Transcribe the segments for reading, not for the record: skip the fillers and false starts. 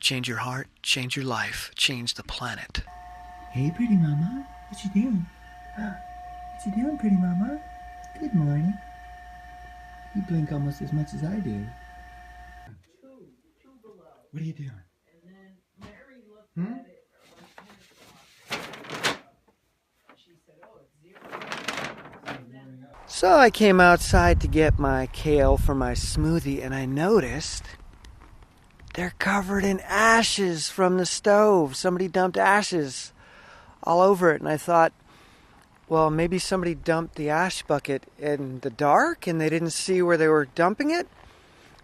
Change your heart, change your life, change the planet. Hey, pretty mama. What you doing? What you doing, pretty mama? Good morning. You blink almost as much as I do. What are you doing? Hmm? So I came outside to get my kale for my smoothie, and I noticed they're covered in ashes from the stove. Somebody dumped ashes all over it, and I thought, well, maybe somebody dumped the ash bucket in the dark and they didn't see where they were dumping it.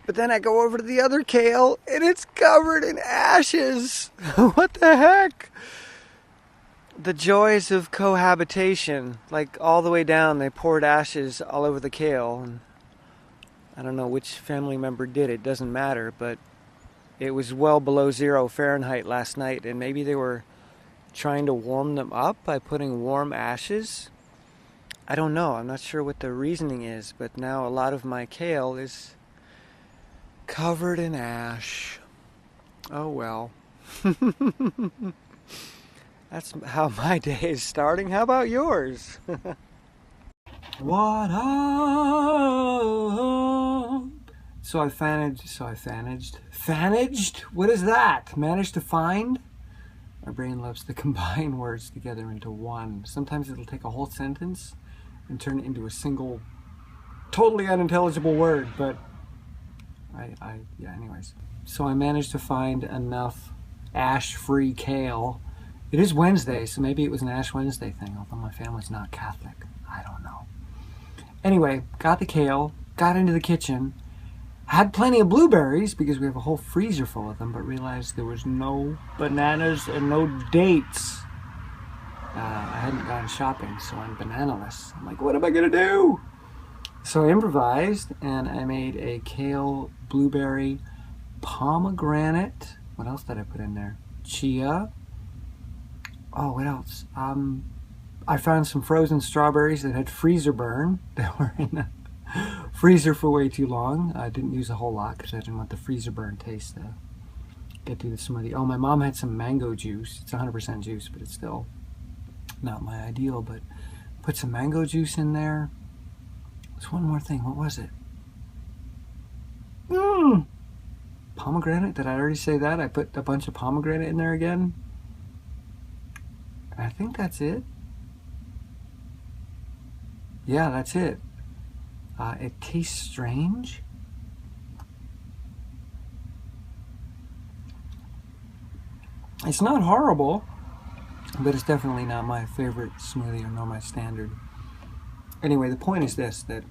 But then I go over to the other kale and it's covered in ashes. What the heck? The joys of cohabitation. Like all the way down, they poured ashes all over the kale. And I don't know which family member did it, doesn't matter, but it was well below 0 Fahrenheit last night, and maybe they were trying to warm them up by putting warm ashes. I don't know. I'm not sure what the reasoning is, but now a lot of my kale is covered in ash. Oh well. That's how my day is starting. How about yours? What up? So I fanaged? What is that? Managed to find? My brain loves to combine words together into one. Sometimes it'll take a whole sentence and turn it into a single, totally unintelligible word, but anyways. So I managed to find enough ash-free kale. It is Wednesday, so maybe it was an Ash Wednesday thing, although my family's not Catholic. I don't know. Anyway, got the kale, got into the kitchen, had plenty of blueberries because we have a whole freezer full of them, but realized there was no bananas and no dates. I hadn't gone shopping, so I'm bananaless. I'm like, what am I going to do? So I improvised, and I made a kale blueberry pomegranate. What else did I put in there? Chia. Oh, what else? I found some frozen strawberries that had freezer burn. They were in the freezer for way too long. I didn't use a whole lot because I didn't want the freezer burn taste to get through the smoothie. Oh, my mom had some mango juice. It's 100% juice, but it's still not my ideal. But put some mango juice in there. There's one more thing. What was it? Pomegranate. Did I already say that? I put a bunch of pomegranate in there again. I think that's it. Yeah, that's it. It tastes strange. It's not horrible, but it's definitely not my favorite smoothie or nor my standard. Anyway, the point is this, that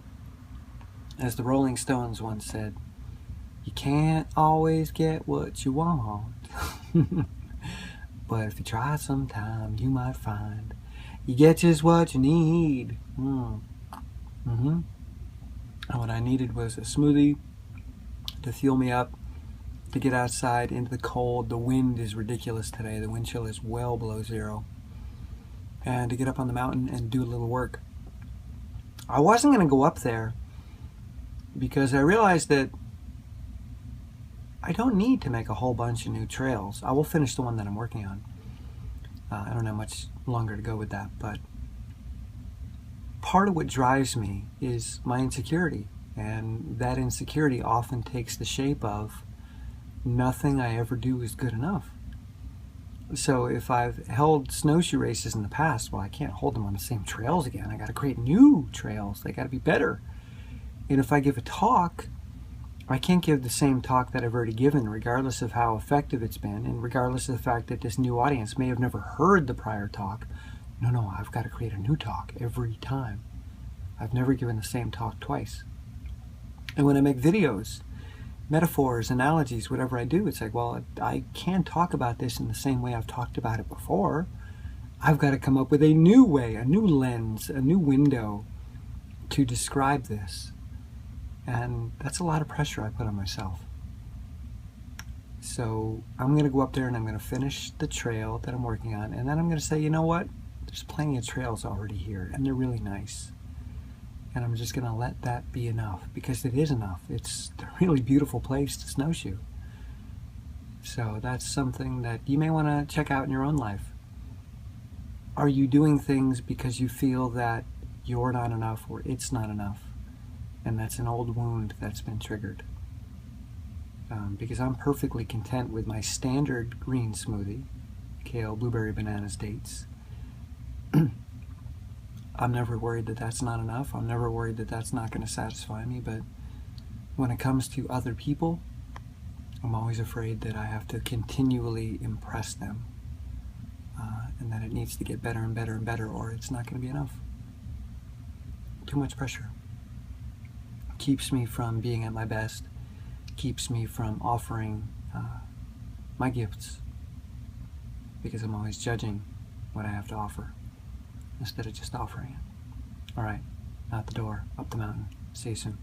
as the Rolling Stones once said, you can't always get what you want. But if you try sometime, you might find you get just what you need. And what I needed was a smoothie to fuel me up, to get outside into the cold. The wind is ridiculous today. The wind chill is well below 0. And to get up on the mountain and do a little work. I wasn't going to go up there because I realized that I don't need to make a whole bunch of new trails. I will finish the one that I'm working on. I don't have much longer to go with that, but part of what drives me is my insecurity, and that insecurity often takes the shape of nothing I ever do is good enough. So if I've held snowshoe races in the past, well, I can't hold them on the same trails again. I got to create new trails. They got to be better. And if I give a talk, I can't give the same talk that I've already given, regardless of how effective it's been, and regardless of the fact that this new audience may have never heard the prior talk. No, I've got to create a new talk every time. I've never given the same talk twice. And when I make videos, metaphors, analogies, whatever I do, it's like, well, I can't talk about this in the same way I've talked about it before. I've got to come up with a new way, a new lens, a new window to describe this. And that's a lot of pressure I put on myself. So I'm going to go up there and I'm going to finish the trail that I'm working on. And then I'm going to say, you know what? There's plenty of trails already here, and they're really nice. And I'm just going to let that be enough, because it is enough. It's a really beautiful place to snowshoe. So that's something that you may want to check out in your own life. Are you doing things because you feel that you're not enough or it's not enough? And that's an old wound that's been triggered. Because I'm perfectly content with my standard green smoothie, kale, blueberry, bananas, dates. I'm never worried that that's not enough. I'm never worried that that's not going to satisfy me. But when it comes to other people, I'm always afraid that I have to continually impress them, and that it needs to get better and better and better, or it's not going to be enough. Too much pressure. Keeps me from being at my best, keeps me from offering my gifts, because I'm always judging what I have to offer instead of just offering it. All right, out the door, up the mountain. See you soon.